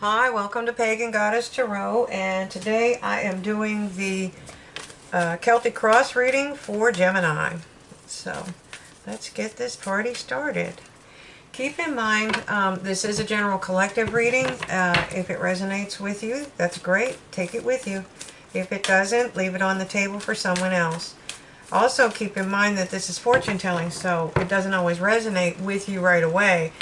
Hi, welcome to Pagan Goddess Tarot, and today I am doing the Celtic Cross reading for Gemini. So let's get this party started. Keep in mind, this is a general collective reading. If it resonates with you, that's great. Take it with you. If it doesn't, leave it on the table for someone else. Also, keep in mind that this is fortune telling, so it doesn't always resonate with you right away.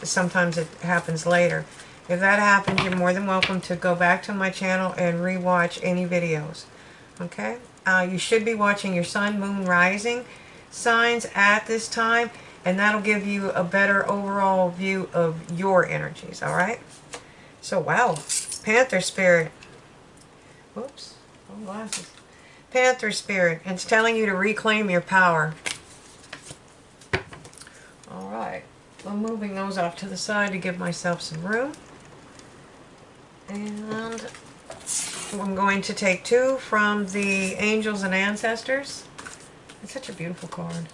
Sometimes it happens later. If that happens, you're more than welcome to go back to my channel and rewatch any videos. Okay? You should be watching your sun, moon, rising signs at this time, and that'll give you a better overall view of your energies. Alright? So, wow. Panther Spirit. Whoops. Oh, glasses. Panther Spirit. It's telling you to reclaim your power. Alright. I'm moving those off to the side to give myself some room. And I'm going to take two from the Angels and Ancestors. It's such a beautiful card.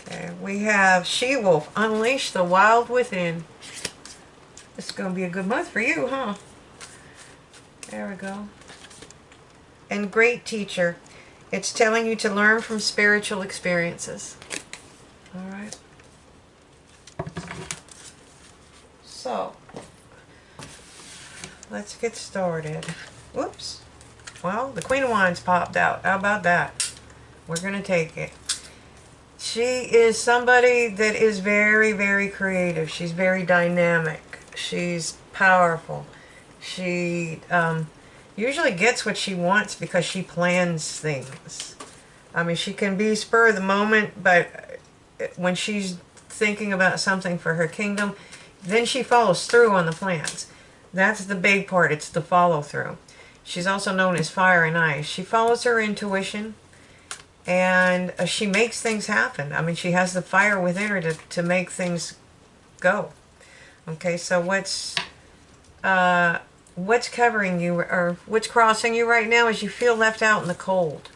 Okay, we have She-Wolf, Unleash the Wild Within. This is going to be a good month for you, huh? There we go. And Great Teacher. It's telling you to learn from spiritual experiences. Alright. So, let's get started. Whoops. Well, the Queen of Wands popped out. How about that? We're going to take it. She is somebody that is very, very creative. She's very dynamic. She's powerful. She usually gets what she wants because she plans things. I mean, she can be spur of the moment, but when she's thinking about something for her kingdom, then she follows through on the plans. That's the big part. It's the follow through. She's also known as Fire and Ice. She follows her intuition, and she makes things happen. I mean, she has the fire within her to make things go. Okay, so what's covering you, or what's crossing you right now is you feel left out in the cold.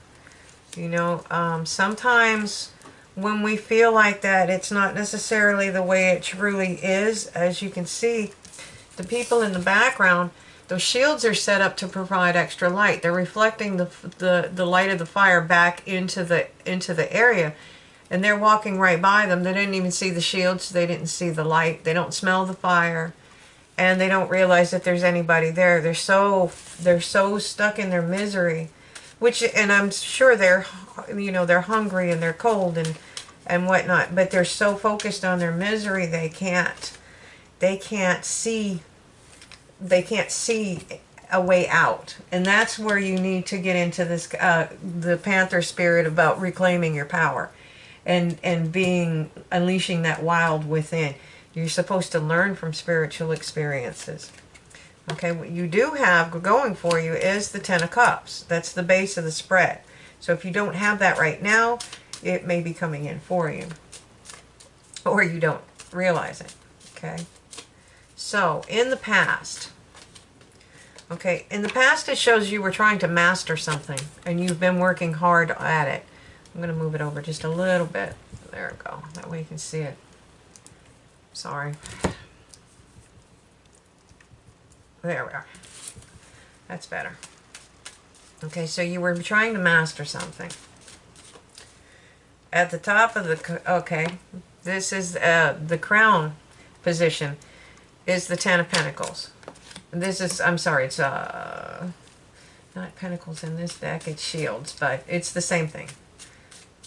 You know, sometimes when we feel like that, it's not necessarily the way it truly is. As you can see, the people in the background, those shields are set up to provide extra light. They're reflecting the light of the fire back into the area, and they're walking right by them. They didn't even see the shields. They didn't see the light. They don't smell the fire, and they don't realize that there's anybody there. They're so stuck in their misery, and I'm sure they're hungry and they're cold and whatnot, but they're so focused on their misery they can't see a way out. And that's where you need to get into this the Panther Spirit about reclaiming your power and unleashing that wild within. You're supposed to learn from spiritual experiences. Okay, what you do have going for you is the Ten of Cups. That's the base of the spread. So if you don't have that right now, it may be coming in for you, or you don't realize it. Okay, so in the past, it shows you were trying to master something and you've been working hard at it. I'm going to move it over just a little bit. There we go. That way you can see it. Sorry. There we are. That's better. Okay, so you were trying to master something. At the top of the, this is the crown position, is the Ten of Pentacles. This is, I'm sorry, it's not Pentacles in this deck, it's Shields, but it's the same thing.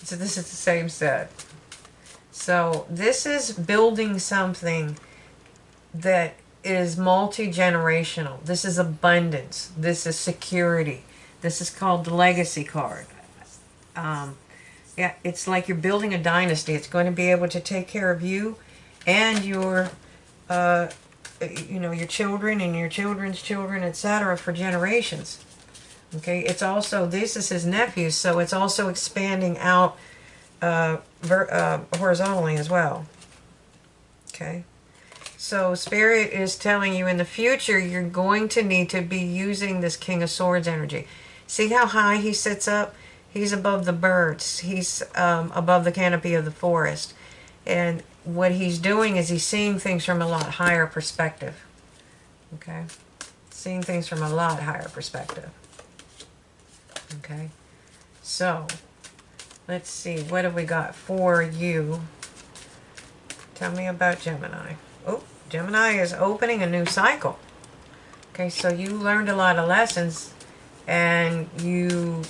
So this is the same set. So this is building something that is multi-generational. This is abundance. This is security. This is called the Legacy card. Yeah, it's like you're building a dynasty. It's going to be able to take care of you and your, your children and your children's children, etc., for generations. Okay, it's also, this is his nephew, so it's also expanding out horizontally as well. Okay, so Spirit is telling you in the future you're going to need to be using this King of Swords energy. See how high he sits up? He's above the birds. He's above the canopy of the forest. And what he's doing is he's seeing things from a lot higher perspective. Okay? Seeing things from a lot higher perspective. Okay? So, let's see. What have we got for you? Tell me about Gemini. Oh, Gemini is opening a new cycle. Okay, so you learned a lot of lessons and you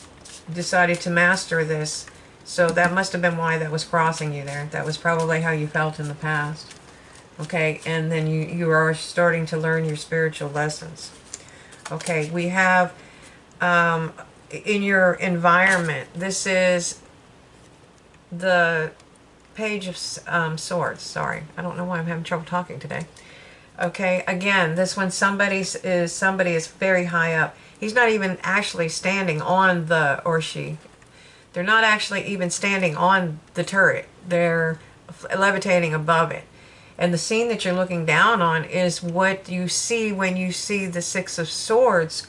decided to master this. So that must have been why that was crossing you there. That was probably how you felt in the past. Okay, and then you are starting to learn your spiritual lessons. Okay, we have in your environment, this is the Page of Swords. Sorry, I don't know why I'm having trouble talking today. Okay, again, this one somebody is very high up. He's not even actually standing on the, or she, they're not actually even standing on the turret. They're levitating above it. And the scene that you're looking down on is what you see when you see the Six of Swords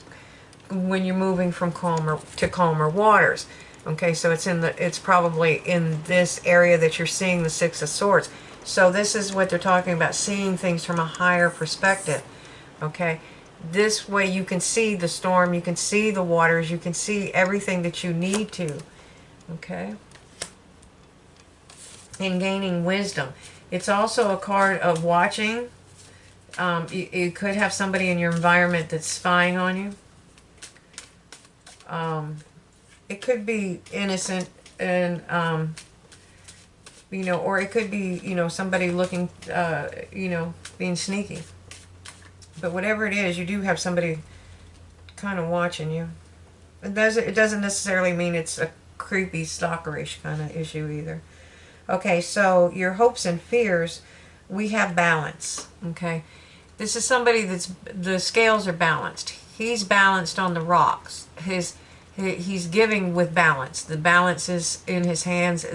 when you're moving from calmer to calmer waters. Okay, so it's probably in this area that you're seeing the Six of Swords. So this is what they're talking about, seeing things from a higher perspective. Okay, this way you can see the storm, you can see the waters, you can see everything that you need to. Okay, and gaining wisdom. It's also a card of watching. You could have somebody in your environment that's spying on you. It could be innocent and, you know, or it could be, you know, somebody looking, you know, being sneaky. But whatever it is, you do have somebody kind of watching you. It doesn't necessarily mean it's a creepy, stalkerish kind of issue either. Okay, so your hopes and fears, we have balance. Okay, this is somebody the scales are balanced. He's balanced on the rocks. He's giving with balance. The balance is in his hands.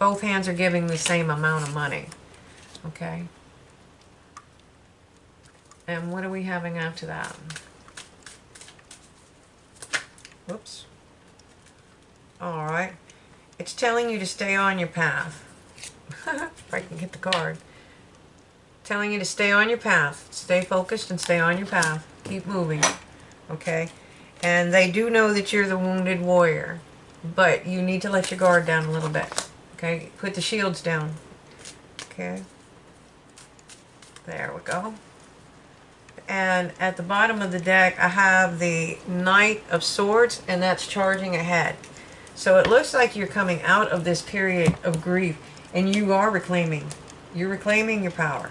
Both hands are giving the same amount of money. Okay. And what are we having after that? Whoops. All right. It's telling you to stay on your path. If I can get the card. Telling you to stay on your path. Stay focused and stay on your path. Keep moving. Okay. And they do know that you're the wounded warrior. But you need to let your guard down a little bit. Okay. Put the shields down. Okay. There we go. And at the bottom of the deck, I have the Knight of Swords, and that's charging ahead. So it looks like you're coming out of this period of grief, and you are reclaiming. You're reclaiming your power.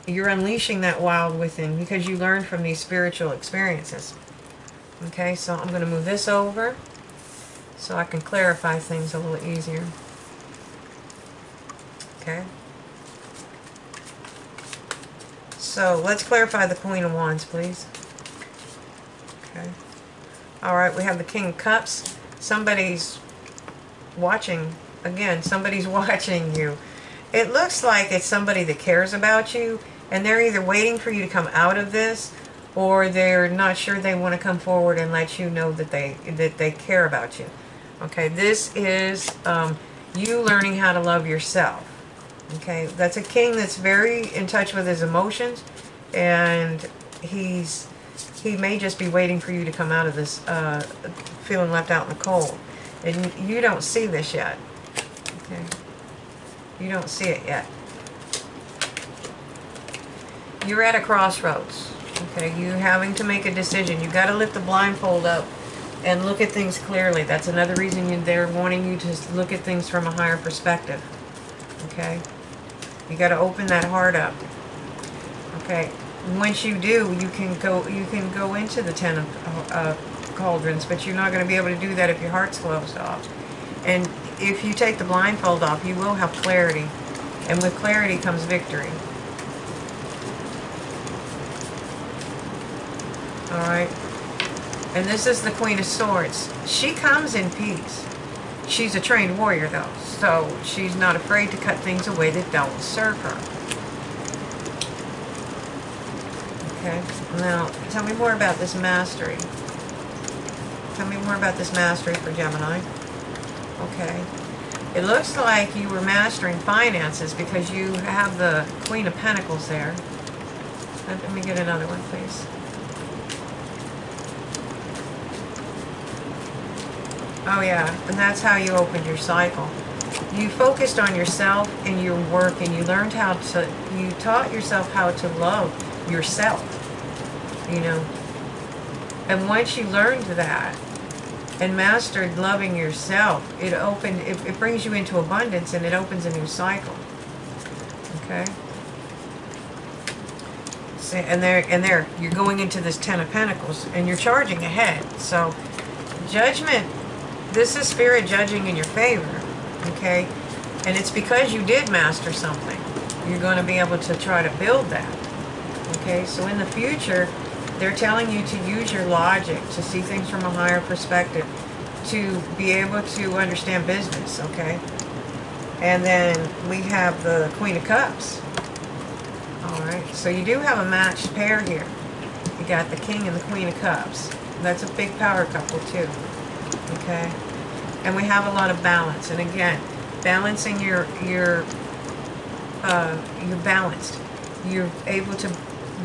You're unleashing that wild within because you learned from these spiritual experiences. Okay, so I'm going to move this over so I can clarify things a little easier. Okay. So let's clarify the Queen of Wands, please. Okay. All right, we have the King of Cups. Somebody's watching. Again, somebody's watching you. It looks like it's somebody that cares about you, and they're either waiting for you to come out of this, or they're not sure they want to come forward and let you know that they care about you. Okay, this is you learning how to love yourself. Okay, that's a king that's very in touch with his emotions, and he may just be waiting for you to come out of this feeling left out in the cold. And you don't see this yet. Okay, you don't see it yet. You're at a crossroads. Okay, you're having to make a decision. You've got to lift the blindfold up and look at things clearly. That's another reason they're wanting you to look at things from a higher perspective. Okay, you got to open that heart up. Okay, once you do, you can go into the 10 of cauldrons, but you're not going to be able to do that if your heart's closed off. And if you take the blindfold off, you will have clarity, and with clarity comes victory. All right, and this is the Queen of Swords. She comes in peace. She's a trained warrior, though, so she's not afraid to cut things away that don't serve her. Okay, now tell me more about this mastery. Tell me more about this mastery for Gemini. Okay, It looks like you were mastering finances because you have the Queen of Pentacles there. Let me get another one, please. Oh yeah, and that's how you opened your cycle. You focused on yourself and your work, and you learned how to, you taught yourself how to love yourself, you know. And once you learned that and mastered loving yourself, it brings you into abundance, and it opens a new cycle. Okay? So, and there, you're going into this Ten of Pentacles, and you're charging ahead. So, judgment, this is spirit judging in your favor. Okay? And it's because you did master something. You're going to be able to try to build that. Okay? So in the future, they're telling you to use your logic to see things from a higher perspective, to be able to understand business. Okay? And then we have the Queen of Cups. Alright, so you do have a matched pair here. You got the King and the Queen of Cups. That's a big power couple too. Okay? And we have a lot of balance. And again, balancing you're balanced. You're able to,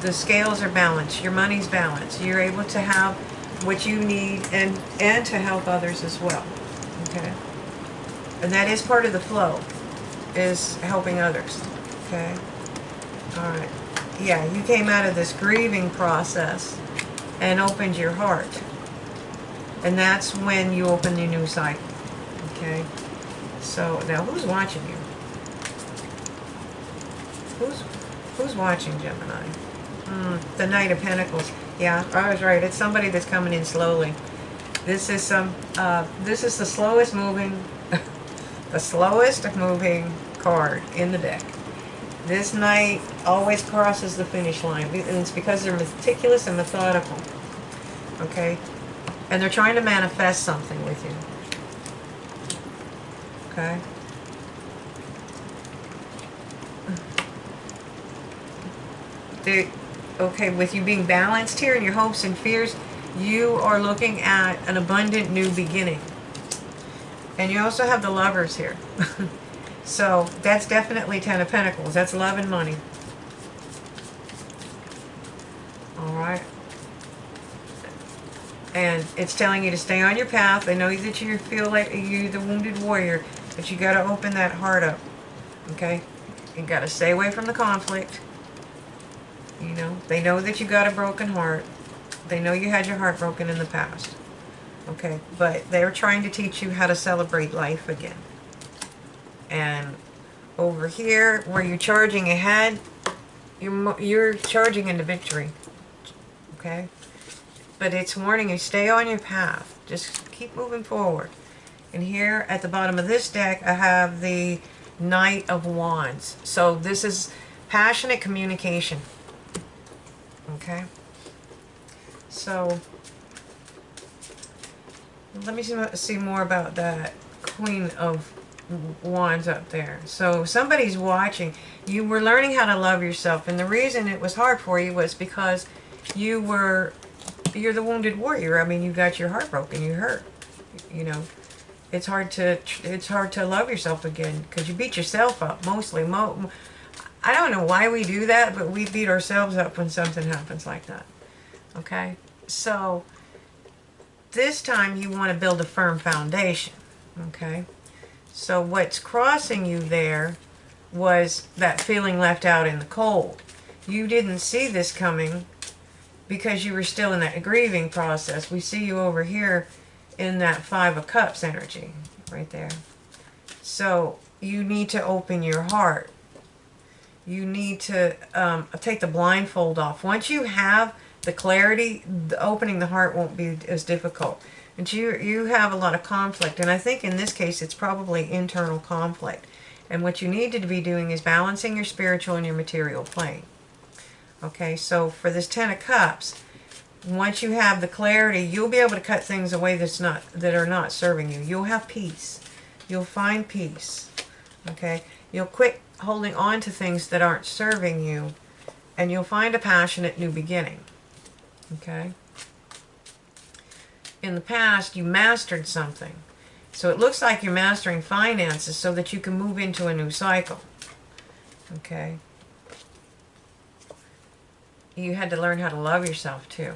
the scales are balanced. Your money's balanced. You're able to have what you need and to help others as well. Okay? And that is part of the flow, is helping others. Okay? Alright. Yeah, you came out of this grieving process and opened your heart. And that's when you open the new cycle. Okay? So, now who's watching you? Who's watching, Gemini? The Knight of Pentacles. Yeah, I was right. It's somebody that's coming in slowly. This is the slowest moving the slowest moving card in the deck. This Knight always crosses the finish line, and it's because they're meticulous and methodical. Okay? And they're trying to manifest something with you. Okay? Okay, with you being balanced here in your hopes and fears, you are looking at an abundant new beginning. And you also have the Lovers here. So that's definitely Ten of Pentacles. That's love and money. Alright. And it's telling you to stay on your path. I know that you feel like you're the wounded warrior, but you got to open that heart up. Okay? You got to stay away from the conflict. You know, they know that you got a broken heart. They know you had your heart broken in the past. Okay? But they're trying to teach you how to celebrate life again. And over here, where you're charging ahead, you're charging into victory. Okay? But it's warning you, stay on your path. Just keep moving forward. And here at the bottom of this deck, I have the Knight of Wands. So this is passionate communication. Okay? So, let me see more about that Queen of Wands up there. So somebody's watching. You were learning how to love yourself, and the reason it was hard for you was because you're the wounded warrior. I mean, you got your heart broken. You hurt. You know, it's hard to love yourself again because you beat yourself up mostly. I don't know why we do that, but we beat ourselves up when something happens like that. Okay, so this time you want to build a firm foundation. Okay. So what's crossing you there was that feeling left out in the cold. You didn't see this coming because you were still in that grieving process. We see you over here in that Five of Cups energy right there. So you need to open your heart. You need to take the blindfold off. Once you have the clarity, opening the heart won't be as difficult. And you have a lot of conflict, and I think in this case it's probably internal conflict. And what you need to be doing is balancing your spiritual and your material plane. Okay, so for this Ten of Cups, once you have the clarity, you'll be able to cut things away that are not serving you. You'll have peace. You'll find peace. Okay, you'll quit holding on to things that aren't serving you, and you'll find a passionate new beginning. Okay. In the past, you mastered something, So it looks like you're mastering finances so that you can move into a new cycle. Okay. You had to learn how to love yourself too.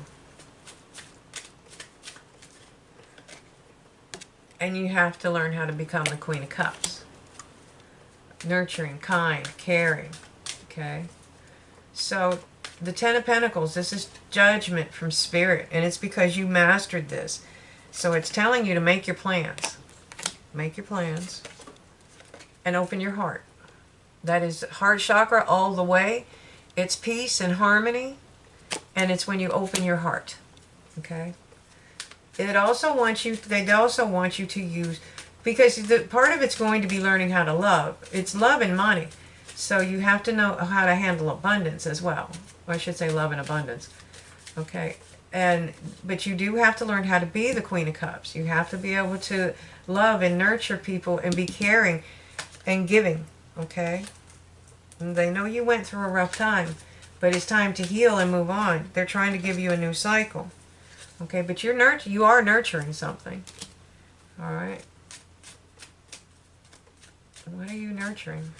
And you have to learn how to become the Queen of Cups. Nurturing, kind, caring. Okay. So the Ten of Pentacles, this is judgment from Spirit. And it's because you mastered this. So it's telling you to make your plans. Make your plans. And open your heart. That is heart chakra all the way. It's peace and harmony. And it's when you open your heart. Okay. It also wants you, they also want you to use, because the part of it's going to be learning how to love. It's love and money. So you have to know how to handle abundance as well. Or I should say love and abundance. Okay. But you do have to learn how to be the Queen of Cups. You have to be able to love and nurture people and be caring and giving. Okay. And they know you went through a rough time, but it's time to heal and move on. They're trying to give you a new cycle. Okay, but you are nurturing something. All right. What are you nurturing?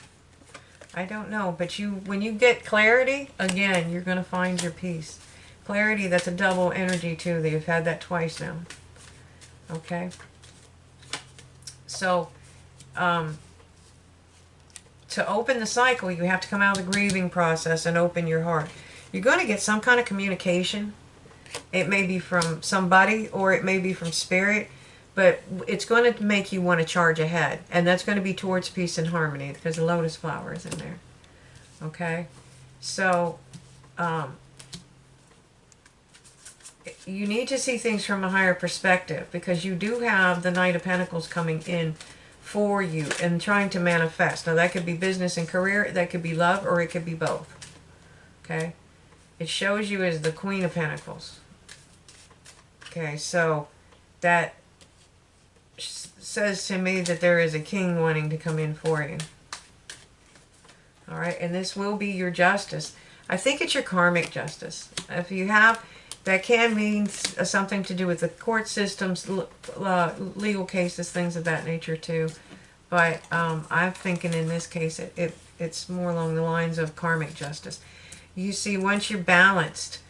I don't know, but when you get clarity, again, you're going to find your peace. Clarity, that's a double energy too. You've had that twice now. Okay. So, to open the cycle, you have to come out of the grieving process and open your heart. You're going to get some kind of communication. It may be from somebody or it may be from Spirit, but it's going to make you want to charge ahead. And that's going to be towards peace and harmony because the lotus flower is in there. Okay? So, you need to see things from a higher perspective because you do have the Knight of Pentacles coming in for you and trying to manifest. Now, that could be business and career, that could be love, or it could be both. Okay? It shows you as the Queen of Pentacles. Okay, so that says to me that there is a king wanting to come in for you. All right, and this will be your justice. I think it's your karmic justice. If you have, that can mean something to do with the court systems, legal cases, things of that nature too. But I'm thinking in this case it's more along the lines of karmic justice. You see, once you're balanced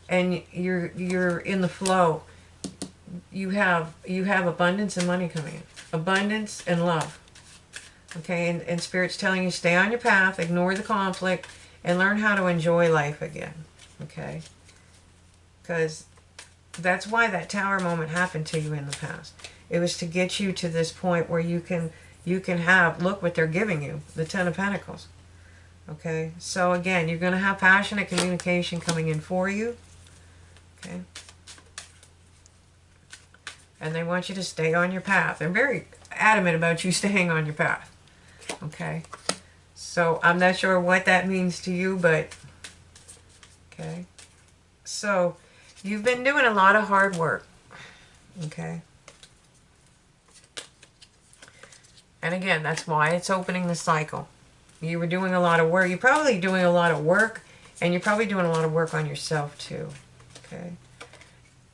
and you're in the flow, you have abundance and money coming in. Abundance and love. Okay, and Spirit's telling you stay on your path, ignore the conflict, and learn how to enjoy life again. Okay? Because that's why that tower moment happened to you in the past. It was to get you to this point where you can have, look what they're giving you, the Ten of Pentacles. Okay, so again, you're going to have passionate communication coming in for you. Okay. And they want you to stay on your path. They're very adamant about you staying on your path. Okay. So I'm not sure what that means to you, but okay. So you've been doing a lot of hard work. Okay. And again, that's why it's opening the cycle. You were doing a lot of work. You're probably doing a lot of work, and you're probably doing a lot of work on yourself too. Okay.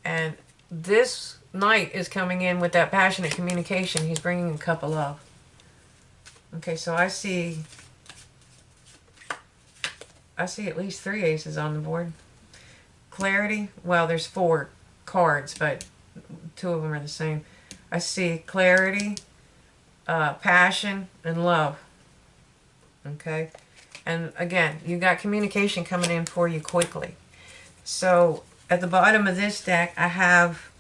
And this Knight is coming in with that passionate communication. He's bringing a cup of love. Okay, so I see at least 3 aces on the board. Clarity, well, there's 4 cards, but 2 of them are the same. I see clarity, passion, and love. Okay, and again, you got communication coming in for you quickly. So at the bottom of this deck, I have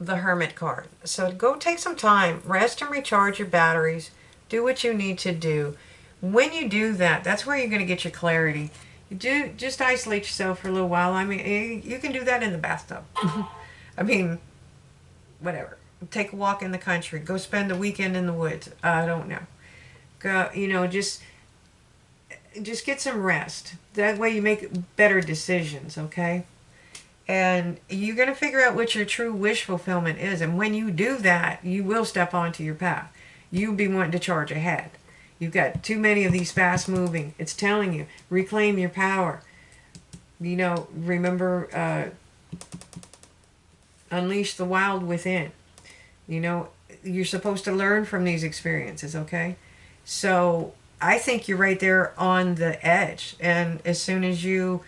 the Hermit card. So go take some time, rest and recharge your batteries, do what you need to do. When you do that, that's where you're going to get your clarity. You do just isolate yourself for a little while. I mean, you can do that in the bathtub. I mean, whatever. Take a walk in the country. Go spend a weekend in the woods. I don't know. Go, you know, just get some rest. That way you make better decisions, okay? And you're going to figure out what your true wish fulfillment is. And when you do that, you will step onto your path. You'll be wanting to charge ahead. You've got too many of these fast moving. It's telling you, reclaim your power. You know, remember, unleash the wild within. You know, you're supposed to learn from these experiences, okay? So I think you're right there on the edge. And as soon as you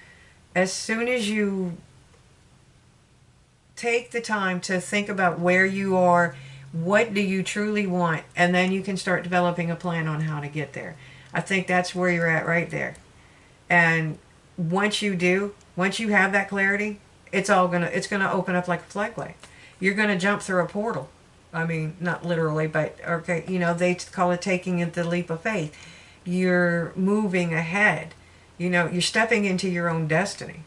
take the time to think about where you are, what do you truly want, and then you can start developing a plan on how to get there. I think that's where you're at right there. And once you have that clarity, it's gonna open up like a floodlight. You're gonna jump through a portal. I mean, not literally, but okay, they call it taking the leap of faith. You're moving ahead. You're stepping into your own destiny.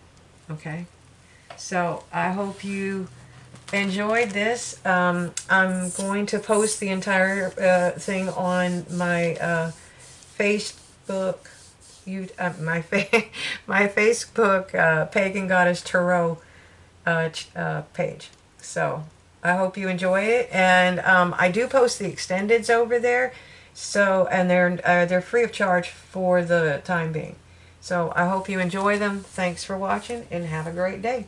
Okay? So I hope you enjoyed this. I'm going to post the entire thing on my Facebook, my Facebook Pagan Goddess Tarot page. So I hope you enjoy it, and I do post the extendeds over there. So, and they're free of charge for the time being. So I hope you enjoy them. Thanks for watching, and have a great day.